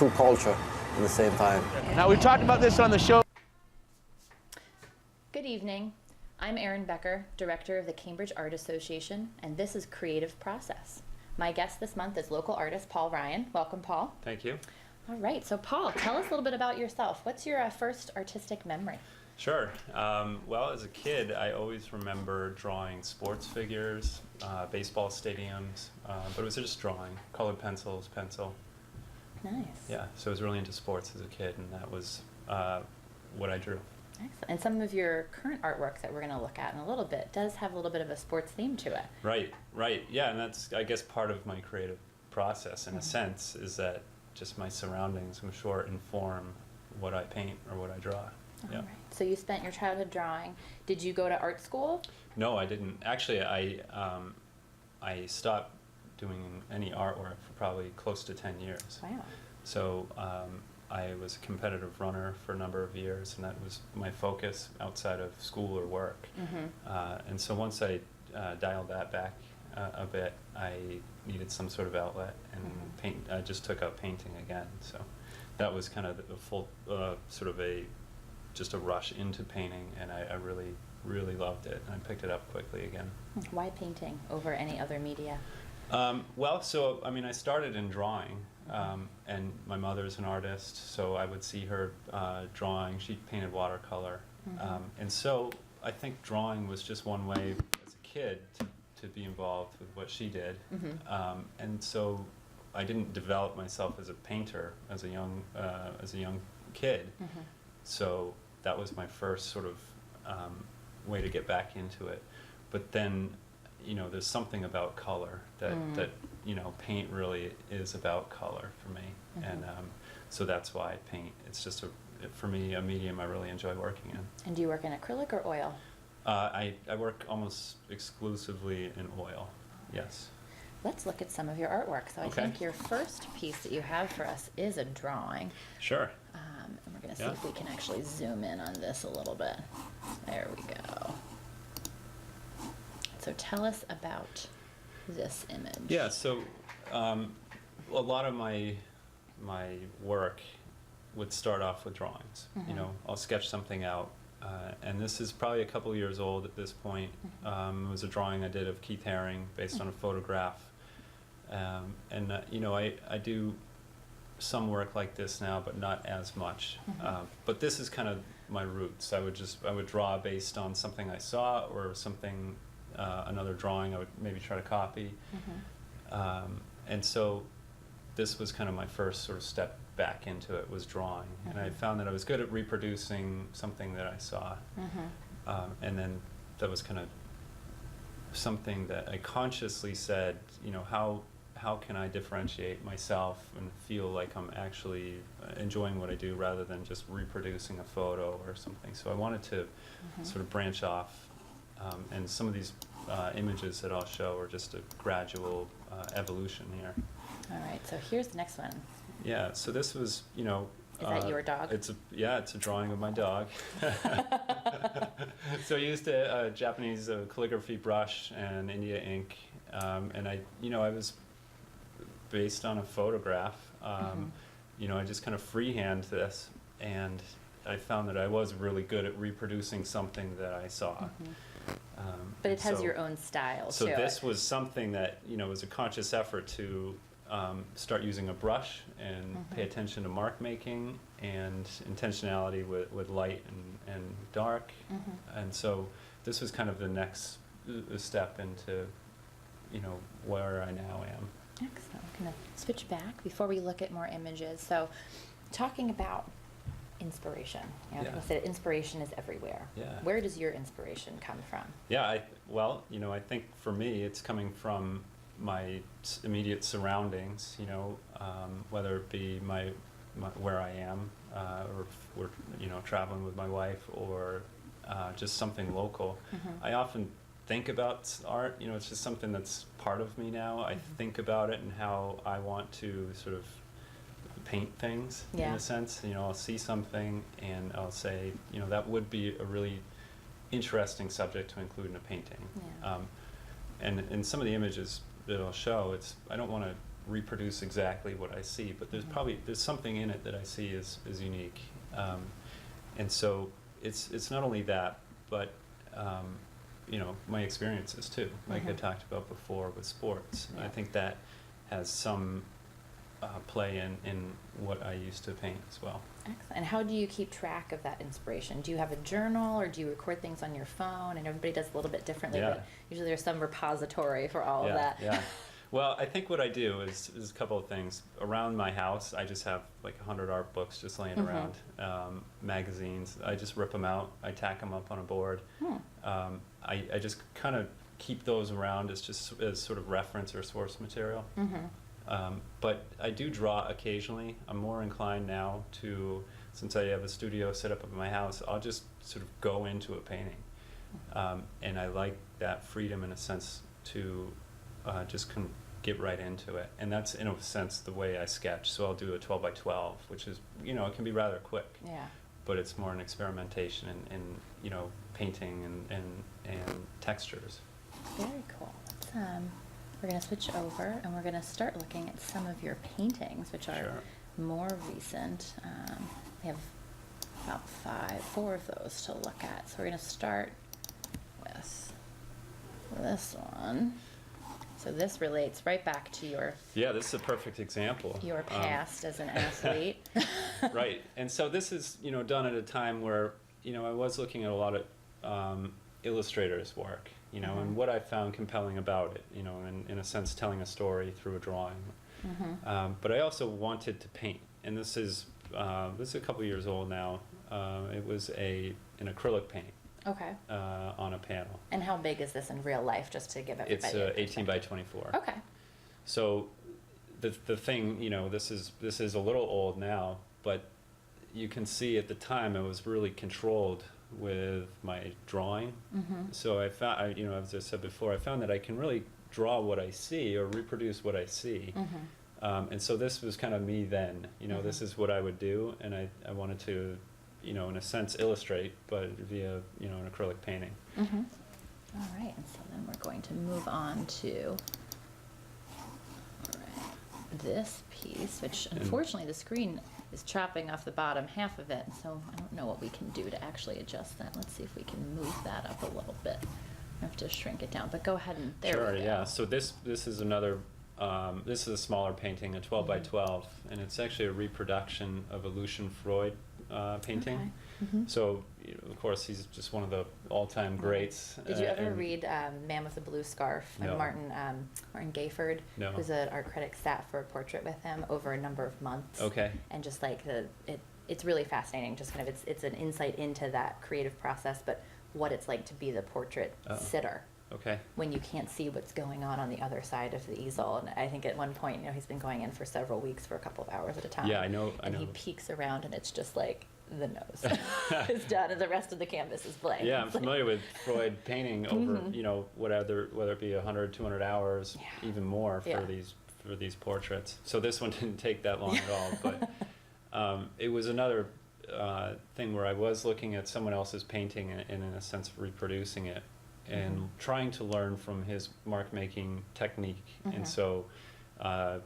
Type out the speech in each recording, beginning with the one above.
true culture at the same time. Now, we've talked about this on the show. Good evening. I'm Erin Becker, Director of the Cambridge Art Association, and this is Creative Process. My guest this month is local artist Paul Ryan. Welcome, Paul. Thank you. All right, so Paul, tell us a little bit about yourself. What's your first artistic memory? Sure. Well, as a kid, I always remember drawing sports figures, baseball stadiums, but it was just drawing, colored pencils, pencil. Nice. Yeah, so I was really into sports as a kid, and that was what I drew. Excellent. And some of your current artwork that we're going to look at in a little bit does have a little bit of a sports theme to it. Right, right. Yeah, and that's, I guess, part of my creative process, in a sense, is that just my surroundings, I'm sure, inform what I paint or what I draw. All right. So you spent your childhood drawing. Did you go to art school? No, I didn't. Actually, I stopped doing any artwork for probably close to 10 years. Wow. So I was a competitive runner for a number of years, and that was my focus outside of school or work. And so once I dialed that back a bit, I needed some sort of outlet, and I just took up painting again. So that was kind of a full sort of just a rush into painting, and I really, really loved it, and I picked it up quickly again. Why painting over any other media? Well, so I mean, I started in drawing, and my mother's an artist, so I would see her drawing. She painted watercolor, and so I think drawing was just one way as a kid to be involved with what she did, and so I didn't develop myself as a painter as a young kid. So that was my first sort of way to get back into it. But then, you know, there's something about color that paint really is about color for me, and so that's why I paint. It's just for me a medium I really enjoy working in. And do you work in acrylic or oil? I work almost exclusively in oil. Yes. Let's look at some of your artwork. So I think your first piece that you have for us is a drawing. Sure. And we're going to see if we can actually zoom in on this a little bit. There we go. So tell us about this image. Yeah, so a lot of my work would start off with drawings. You know, I'll sketch something out, and this is probably a couple years old at this point. It was a drawing I did of Keith Haring based on a photograph. And you know, I do some work like this now, but not as much. But this is kind of my roots. I would draw based on something I saw or something, another drawing I would maybe try to copy. And so this was kind of my first sort of step back into it, was drawing. And I found that I was good at reproducing something that I saw. And then that was kind of something that I consciously said, you know, how can I differentiate myself and feel like I'm actually enjoying what I do rather than just reproducing a photo or something. So I wanted to sort of branch off, and some of these images that I'll show are just a gradual evolution here. All right, so here's the next one. Yeah, so this was, you know, is that your dog? It's a drawing of my dog. So I used a Japanese calligraphy brush and India ink, and I was based on a photograph. You know, I just kind of freehand this, and I found that I was really good at reproducing something that I saw. But it has your own style. So this was something that, you know, was a conscious effort to start using a brush and pay attention to mark making and intentionality with light and dark. And so this was kind of the next step into, you know, where I now am. Excellent. I'm going to switch back before we look at more images. So talking about inspiration. You know, like I said, inspiration is everywhere. Where does your inspiration come from? Well, you know, I think for me it's coming from my immediate surroundings, you know, whether it be where I am, or if we're, you know, traveling with my wife, or just something local. I often think about art, you know, it's just something that's part of me now. I think about it and how I want to sort of paint things in a sense. You know, I'll see something and I'll say, you know, that would be a really interesting subject to include in a painting. And in some of the images that I'll show, I don't want to reproduce exactly what I see, but there's something in it that I see is unique. And so it's not only that, but my experiences too, like I talked about before with sports. Yeah. I think that has some play in what I used to paint as well. Excellent. And how do you keep track of that inspiration? Do you have a journal, or do you record things on your phone? And everybody does a little bit differently, but usually there's some repository for all of that. Yeah. Well, I think what I do is a couple of things. Around my house, I just have like 100 art books just laying around, magazines. I just rip them out. I tack them up on a board. I just kind of keep those around as sort of reference or source material. But I do draw occasionally. I'm more inclined now to, since I have a studio set up at my house, I'll just sort of go into a painting. And I like that freedom in a sense to just get right into it. And that's in a sense the way I sketch. So I'll do a 12 by 12, which is, it can be rather quick. Yeah. But it's more an experimentation in painting and textures. Very cool. We're going to switch over and we're going to start looking at some of your paintings, which are more recent. We have about 4 of those to look at. So we're going to start with this one. So this relates right back to your... Yeah, this is a perfect example. Your past as an athlete. Right. And so this is, done at a time where, I was looking at a lot of illustrators' work, and what I found compelling about it, in a sense telling a story through a drawing. But I also wanted to paint, and this is a couple years old now. It was an acrylic paint. Okay. On a panel. And how big is this in real life, just to give everybody? It's 18 by 24. Okay. So the thing, this is a little old now, but you can see at the time I was really controlled with my drawing. So I found, as I said before, I found that I can really draw what I see or reproduce what I see. And so this was kind of me then. This is what I would do, and I wanted to, in a sense, illustrate, but via, an acrylic painting. All right, and so then we're going to move on to this piece, which unfortunately the screen is chopping off the bottom half of it, so I don't know what we can do to actually adjust that. Let's see if we can move that up a little bit. I have to shrink it down, but go ahead and there we go. Sure, yeah. So this is another, this is a smaller painting, a 12 by 12, and it's actually a reproduction of a Lucian Freud painting. Okay. So, of course, he's just one of the all-time greats. Did you ever read Man with a Blue Scarf? No. Martin Gayford, No. who's an art critic, sat for a portrait with him over a number of months. Okay. And just like it's really fascinating. Just kind of it's an insight into that creative process, but what it's like to be the portrait sitter. Okay. When you can't see what's going on the other side of the easel. And I think at one point, he's been going in for several weeks for a couple of hours at a time. Yeah, I know. And he peeks around and it's just like the nose is done and the rest of the canvas is blank. Yeah, I'm familiar with Freud painting over, whether it be 100, 200 hours, even more for these portraits. So this one didn't take that long at all, but it was another thing where I was looking at someone else's painting and in a sense reproducing it and trying to learn from his mark making technique. And so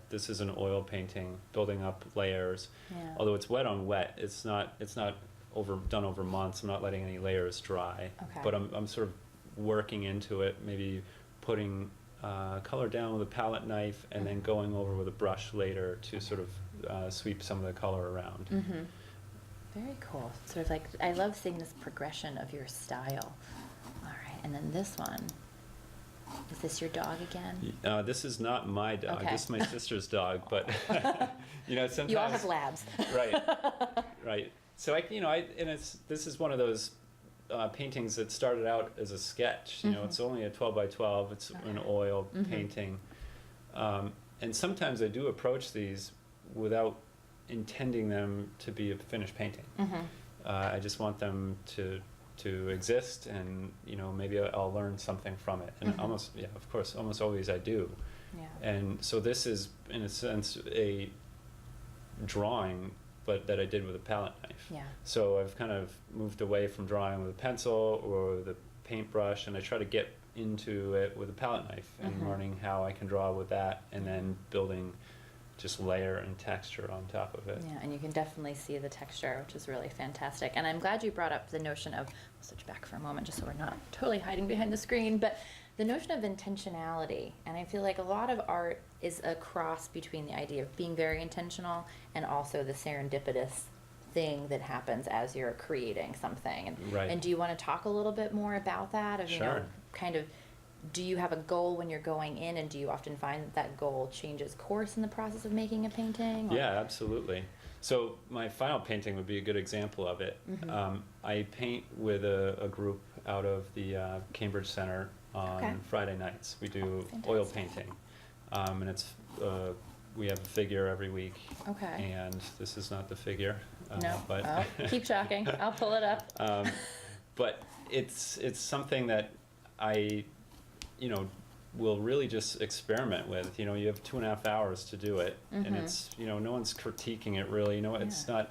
this is an oil painting, building up layers. Although it's wet on wet, it's not done over months. I'm not letting any layers dry. Okay. But I'm sort of working into it, maybe putting color down with a palette knife and then going over with a brush later to sort of sweep some of the color around. Very cool. Sort of like, I love seeing this progression of your style. All right, and then this one. Is this your dog again? This is not my dog. Okay. This is my sister's dog, but sometimes You all have labs. Right. So this is one of those paintings that started out as a sketch. It's only a 12 by 12. It's an oil painting, and sometimes I do approach these without intending them to be a finished painting. I just want them to exist, and maybe I'll learn something from it, and almost always I do. And so this is in a sense a drawing, but that I did with a palette knife. So I've kind of moved away from drawing with a pencil or the paintbrush, and I try to get into it with a palette knife and Mhm. learning how I can draw with that, and then building just layer and texture on top of it. Yeah, and you can definitely see the texture, which is really fantastic. And I'm glad you brought up the notion of, we'll switch back for a moment just so we're not totally hiding behind the screen, but the notion of intentionality. And I feel like a lot of art is a cross between the idea of being very intentional and also the serendipitous thing that happens as you're creating something. And, Right. and do you want to talk a little bit more about that? Of, you know, Sure. kind of, do you have a goal when you're going in, and do you often find that that goal changes course in the process of making a painting? Or? Yeah, absolutely. So my final painting would be a good example of it. Mhm. I paint with a group out of the Cambridge Center on Okay. Friday nights. We do Fantastic. oil painting, and it's we have a figure every week. Okay. And this is not the figure, No. but Oh, keep talking. I'll pull it up. but it's something that I, will really just experiment with. You have 2.5 hours to do it, and Mhm. it's, no one's critiquing it really. It's Yeah.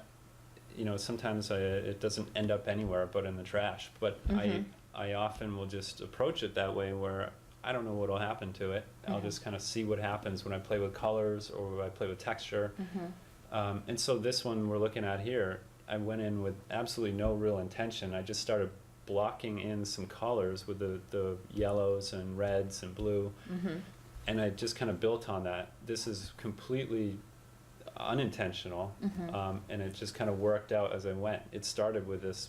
not, sometimes it doesn't end up anywhere but in the trash. But Mhm. I often will just approach it that way, where I don't know what'll happen to it. I'll Mhm. just kind of see what happens when I play with colors or when I play with texture. Mhm. And so this one we're looking at here, I went in with absolutely no real intention. I just started blocking in some colors with the yellows and reds and blue, Mhm. and I just kind of built on that. This is completely unintentional, Mhm. and it just kind of worked out as I went. It started with this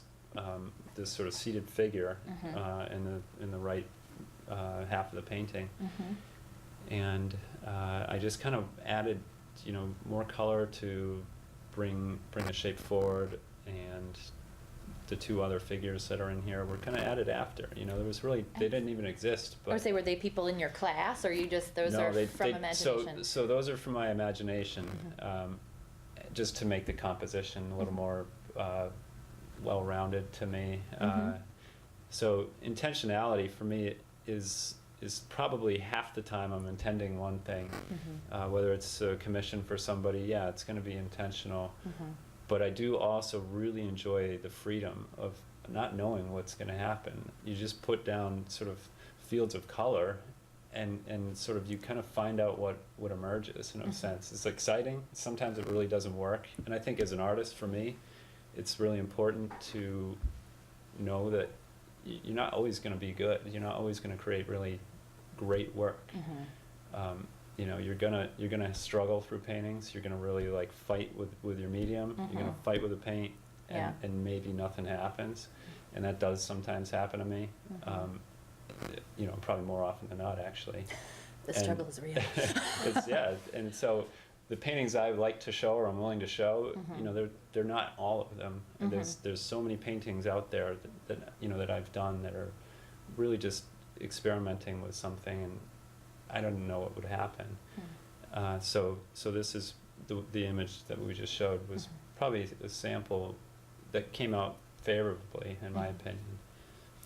sort of seated figure Mhm. in the right half of the painting, Mhm. and I just kind of added, more color to bring the shape forward, and the two other figures that are in here were kind of added after. There was really, they didn't even exist. I would say, were they people in your class, or you just, those No, are they- from they- imagination? So those are from my imagination, just to make the composition a little Mhm. more well-rounded to me. Mhm. So intentionality for me is probably half the time I'm intending one thing. Mhm. Whether it's a commission for somebody, yeah, it's going to be intentional. Mhm. But I do also really enjoy the freedom of not knowing what's going to happen. You just put down sort of fields of color, and sort of you kind of find out what emerges in a Mhm. sense. It's exciting. Sometimes it really doesn't work. And I think as an artist, for me, it's really important to know that you're not always going to be good. You're not always going to create really great work. Mhm. You're gonna struggle through paintings. You're gonna really like fight with your medium. You're gonna Mhm. fight with the paint, Yeah. and maybe nothing happens, and that does sometimes happen to me. Mhm. Probably more often than not, actually. The And struggle is real. and so the paintings I like to show, or I'm willing to show, Mhm. they're not all of them. And Mhm. there's so many paintings out there that I've done that are really just experimenting with something, and I don't know what would happen. Mhm. So this is the image that we just showed was Mhm. probably a sample that came out favorably, in my Mhm. opinion.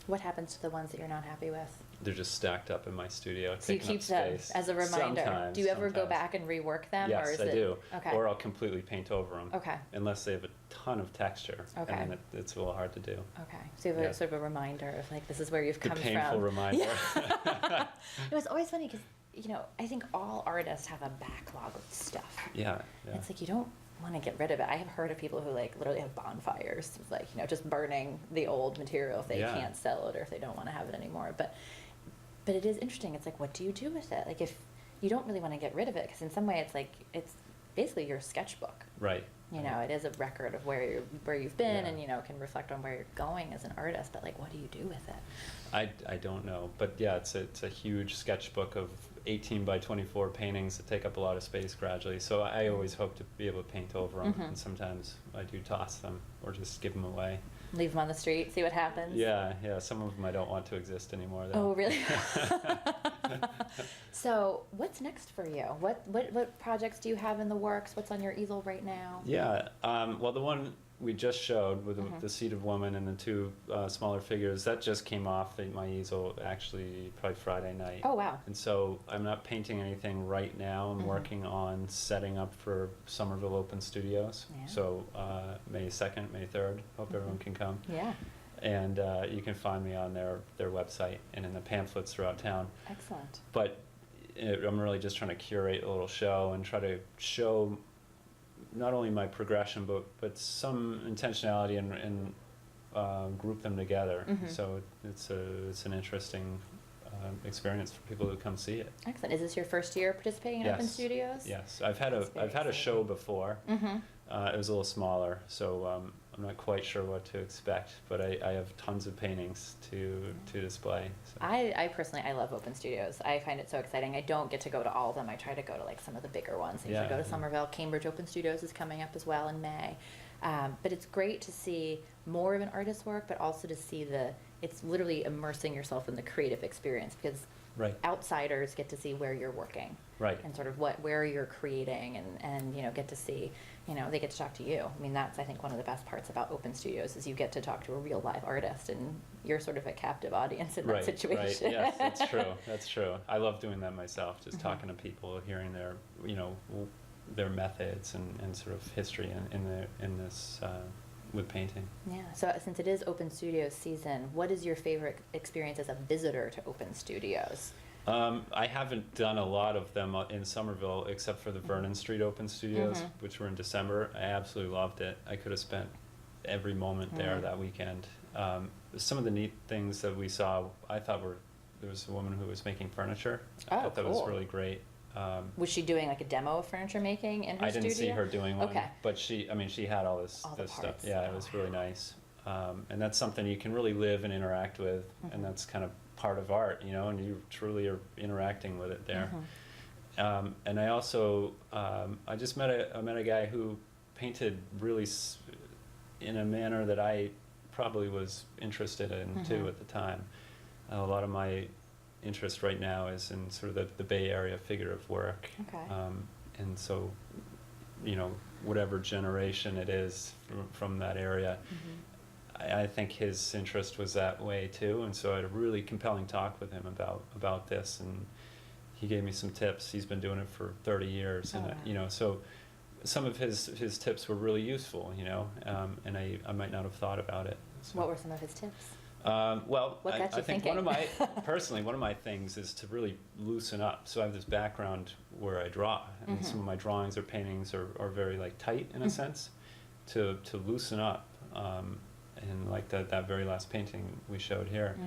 What happens to the ones that you're not happy with? They're just stacked up in my studio, So you taking keep up them space. as a reminder. Sometimes, Do you ever go sometimes. back and rework them? Yes, or is I it, do. Okay. Or I'll completely paint over them. Okay. Unless they have a ton of texture. Okay. And then it's a little hard to do. Okay. So you have Yeah. a sort of a reminder of like, this is where you've The come painful from. reminder. Yeah. It was always funny because, I think all artists have a backlog of stuff. Yeah. It's like you don't want to get rid of it. I have heard of people who like literally have bonfires, like, just burning the old material if they Yeah. can't sell it or if they don't want to have it anymore. But it is interesting. It's like, what do you do with it? Like, if you don't really want to get rid of it, because in some way it's like, it's basically your sketchbook. Right. It is a record of where you've been, Yeah. and can reflect on where you're going as an artist. But like, what do you do with it? I don't know, but yeah, it's a huge sketchbook of 18 by 24 paintings that take up a lot of space gradually. So I always hope to be able to paint over them, Mhm. and sometimes I do toss them or just give them away. Leave them on the street, see what happens. Yeah. Some of them I don't want to exist anymore, though. Oh, really? So, what's next for you? What projects do you have in the works? What's on your easel right now? Yeah, well, the one we just showed with Mhm. the seated woman and the two smaller figures, that just came off my easel actually probably Friday night. Oh, wow. And so I'm not painting anything right now. I'm Mhm. working on setting up for Somerville Open Studios. Yeah. So May 2nd, May 3rd, hope everyone can come. Yeah. And you can find me on their website and in the pamphlets throughout town. Excellent. But I'm really just trying to curate a little show and try to show not only my progression, but some intentionality and group them together. So it's an interesting experience for people who come see it. Excellent. Is this your first year participating in Open Studios? Yes, I've had a show before. It was a little smaller, so I'm not quite sure what to expect, but I have tons of paintings to display. So. I personally, I love Open Studios. I find it so exciting. I don't get to go to all of them. I try to go to like some of the bigger ones. I usually go to Somerville. Cambridge Open Studios is coming up as well in May. But it's great to see more of an artist's work, but also to see it's literally immersing yourself in the creative experience, because outsiders get to see where you're working. Right. And sort of where you're creating and get to see, they get to talk to you. I mean, that's, I think, one of the best parts about Open Studios is you get to talk to a real live artist, and you're sort of a captive audience in that situation. Right, yes, that's true. That's true. I love doing that myself, just talking to people, hearing their methods and sort of history in this with painting. Yeah, so since it is Open Studios season, what is your favorite experience as a visitor to Open Studios? I haven't done a lot of them in Somerville except for the Vernon Street Open Studios, which were in December. I absolutely loved it. I could have spent every moment there that weekend. Some of the neat things that we saw, I thought there was a woman who was making furniture. I thought that was really great. Was she doing like a demo of furniture making in her studio? I didn't see her doing one, okay. But she had all this stuff. Yeah, it was really nice. And that's something you can really live and interact with, and that's kind of part of art, and you truly are interacting with it there. And I also, I just met a guy who painted really in a manner that I probably was interested in too at the time. A lot of my interest right now is in sort of the Bay Area figurative work. Okay. And so, whatever generation it is from that area, I think his interest was that way too. And so I had a really compelling talk with him about this, and he gave me some tips. He's been doing it for 30 years, and so some of his tips were really useful, and I might not have thought about it. So. What were some of his tips? Well, what got you I think thinking? one of my things is to really loosen up. So I have this background where I draw, and some of my drawings or paintings are very like tight in a sense, to loosen up. And like that very last painting we showed here,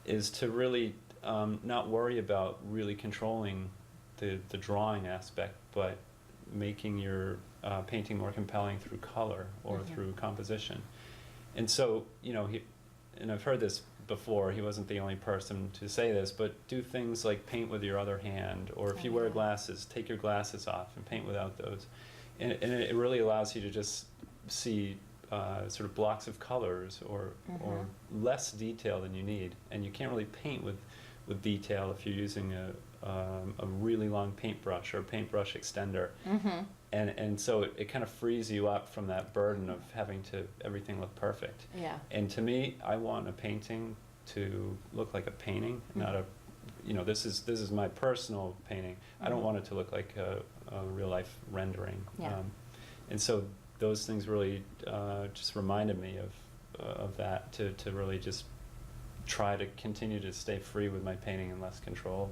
is to really not worry about really controlling the drawing aspect, but making your painting more compelling through color or through composition. And so, and I've heard this before, he wasn't the only person to say this, but do things like paint with your other hand, or if you wear glasses, take your glasses off and paint without those. And it really allows you to just see sort of blocks of colors or less detail than you need. And you can't really paint with detail if you're using a really long paintbrush or a paintbrush extender. And so it kind of frees you up from that burden of having everything look perfect. Yeah. And to me, I want a painting to look like a painting, not a, this is my personal painting. I don't want it to look like a real life rendering. Yeah. And so those things really just reminded me of that, to really just try to continue to stay free with my painting and less controlled.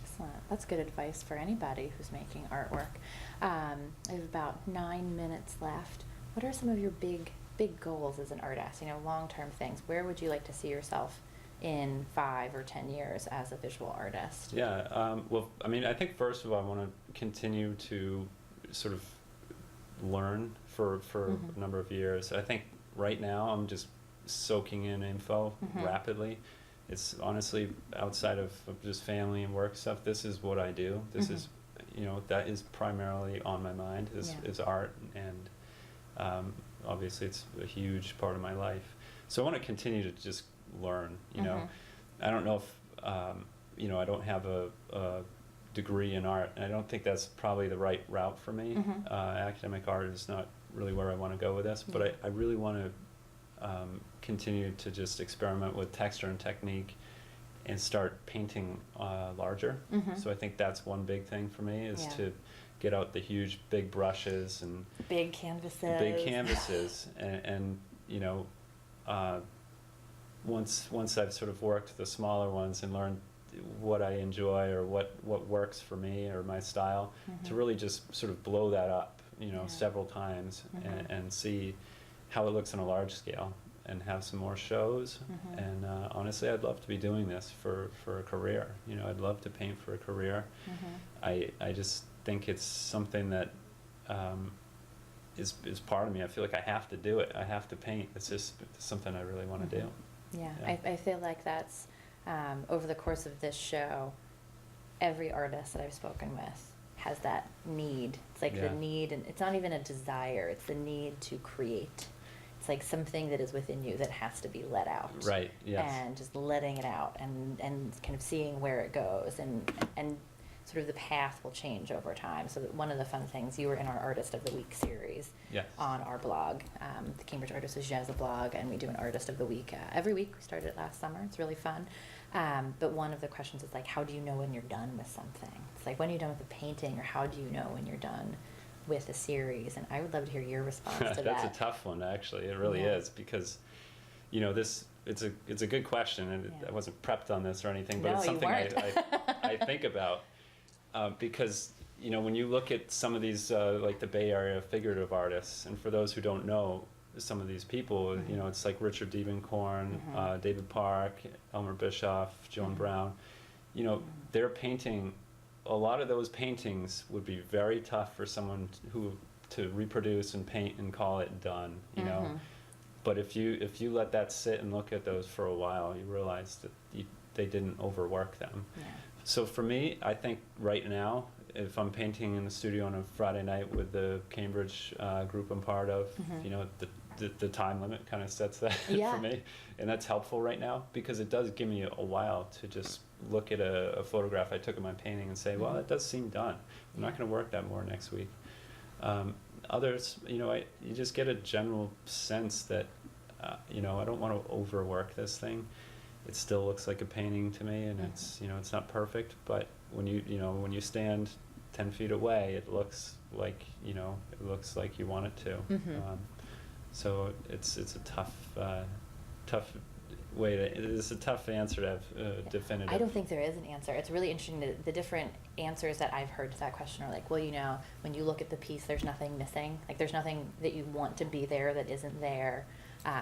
Excellent. That's good advice for anybody who's making artwork. I have about 9 minutes left. What are some of your big goals as an artist? Long-term things. Where would you like to see yourself in 5 or 10 years as a visual artist? Yeah. Well, I think first of all, I want to continue to sort of learn for a number of years. I think right now I'm just soaking in info rapidly. It's honestly outside of just family and work stuff. This is what I do. This is, that is primarily on my mind is art, and obviously it's a huge part of my life. So I want to continue to just learn. I don't know if I don't have a degree in art, and I don't think that's probably the right route for me. Academic art is not really where I want to go with this, but I really want to continue to just experiment with texture and technique and start painting larger. So I think that's one big thing for me, is to get out the huge big brushes and big canvases, and once I've sort of worked the smaller ones and learned what I enjoy or what works for me or my style, to really just sort of blow that up, several times and see how it looks on a large scale and have some more shows. And honestly, I'd love to be doing this for a career. I'd love to paint for a career. I just think it's something that is part of me. I feel like I have to do it. I have to paint. It's just something I really want to do. Yeah, Yeah. I feel like that's, over the course of this show, every artist that I've spoken with has that need. It's like the need, and it's not even a desire, it's the need to create. It's like something that is within you that has to be let out. Right, yes. And just letting it out and kind of seeing where it goes and sort of the path will change over time. So that one of the fun things, you were in our Artist of the Week series on our blog. The Cambridge Artist has a blog, and we do an Artist of the Week every week. We started it last summer. It's really fun. But one of the questions is like, how do you know when you're done with something? It's like, when are you done with a painting, or how do you know when you're done with a series? And I would love to hear your response to that. That's a tough one, actually. It really is, because it's a good question, and I wasn't prepped on this or anything, but it's something I think about. Because when you look at some of these like the Bay Area figurative artists, and for those who don't know some of these people, it's like Richard Diebenkorn, David Park, Elmer Bischoff, Joan Brown. They're painting. A lot of those paintings would be very tough for someone to reproduce and paint and call it done. But if you let that sit and look at those for a while, you realize that they didn't overwork them. Yeah. So for me, I think right now, if I'm painting in the studio on a Friday night with the Cambridge group I'm part of, the time limit kind of sets that for me. And that's helpful right now, because it does give me a while to just look at a photograph I took of my painting and say, well, it does seem done. I'm not going to work that more next week. Others, you just get a general sense that, I don't want to overwork this thing. It still looks like a painting to me, and it's it's not perfect, but when you stand 10 feet away, it looks like you want it to. So it's a tough way to. It's a tough answer to have definitive. I don't think there is an answer. It's really interesting. The different answers that I've heard to that question are like, well, when you look at the piece, there's nothing missing. Like, there's nothing that you want to be there that isn't there.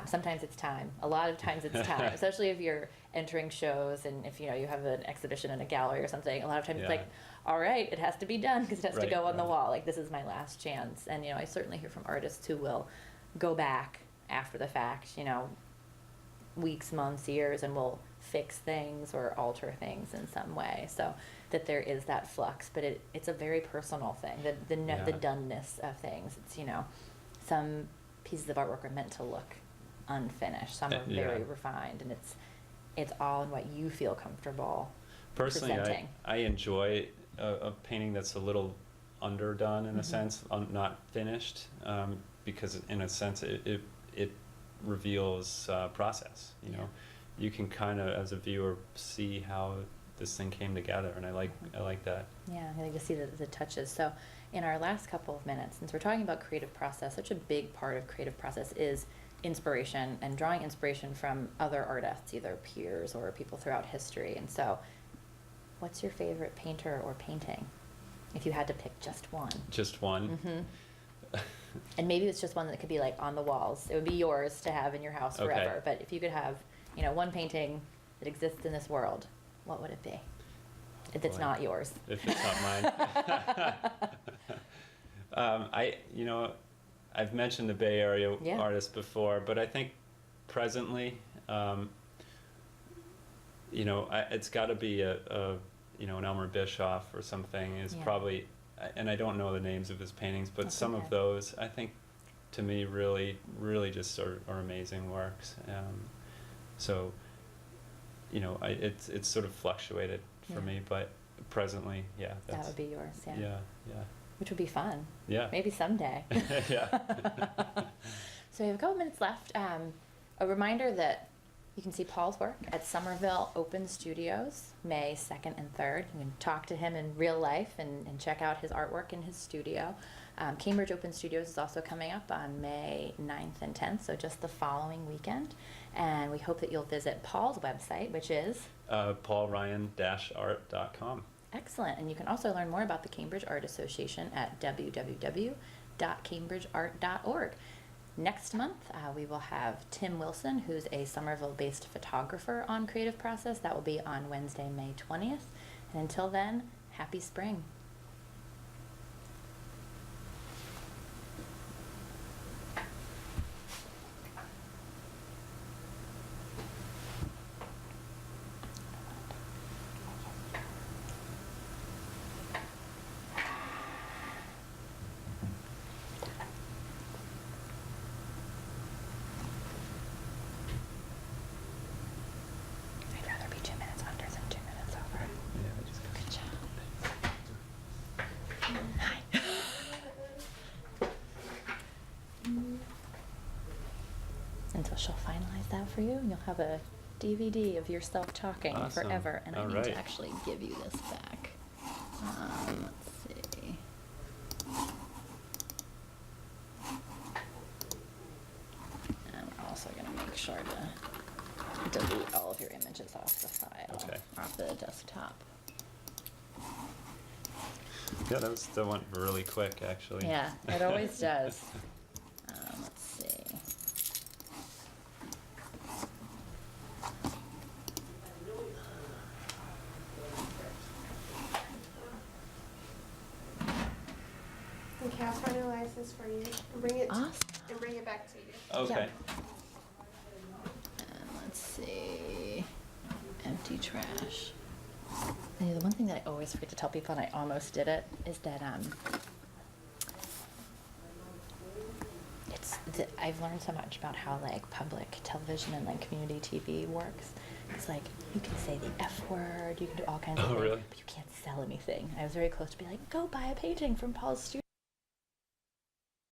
Sometimes it's time. A lot of times it's time, especially if you're entering shows and if you have an exhibition in a gallery or something. A lot of times it's like, all right, it has to be done because it has to go on the wall. Like, this is my last chance. And I certainly hear from artists who will go back after the fact, weeks, months, years, and will fix things or alter things in some way. So that there is that flux, but it's a very personal thing. The doneness of things. It's some pieces of artwork are meant to look unfinished. Some are very refined, and it's all in what you feel comfortable personally presenting. I enjoy a painting that's a little underdone in a sense, not finished, because in a sense it reveals process. You can kind of, as a viewer, see how this thing came together, and I like that. Yeah, I like to see the touches. So in our last couple of minutes, since we're talking about creative process, such a big part of creative process is inspiration and drawing inspiration from other artists, either peers or people throughout history. And so what's your favorite painter or painting, if you had to pick just one? Just one? Mm-hmm. And maybe it's just one that could be like on the walls. It would be yours to have in your house forever. Okay. But if you could have, one painting that exists in this world, what would it be? If it's not yours. If it's not mine. I've mentioned the Bay Area artists before, but I think presently, it's got to be an Elmer Bischoff or something is probably, and I don't know the names of his paintings, but some of those I think, to me, really, really just are amazing works. So, it's sort of fluctuated for me, but presently, that would be yours. Yeah. Which would be fun. Yeah. Maybe someday. Yeah. So we have a couple minutes left. A reminder that you can see Paul's work at Somerville Open Studios, May 2nd and 3rd. You can talk to him in real life and check out his artwork in his studio. Cambridge Open Studios is also coming up on May 9th and 10th, so just the following weekend. And we hope that you'll visit Paul's website, which is paulryan-art.com. excellent. And you can also learn more about the Cambridge Art Association at www.cambridgeart.org. Next month, we will have Tim Wilson, who's a Somerville-based photographer, on Creative Process. That will be on Wednesday, May 20th. And until then, happy spring. I'd rather be 2 minutes under than 2 minutes over. Yeah, I just got Good job. Hi. Until she'll finalize that for you, and you'll have a DVD of yourself talking Awesome. forever. And I All need right. to actually give you this back. Let's see. I'm also going to make sure to delete all of your images off the file, Okay. off the desktop. Yeah, that went really quick, actually. Yeah, it always does. Let's see. Okay, I'll finalize this for you and bring it Awesome. and bring it back to you. Okay. And let's see. Empty trash. And the one thing that I always forget to tell people, and I almost did it, is that I've learned so much about how like public television and like community TV works. It's like you can say the F word, you can do all kinds of Oh, things, really? but you can't sell anything. I was very close to be like, go buy a painting from Paul's studio.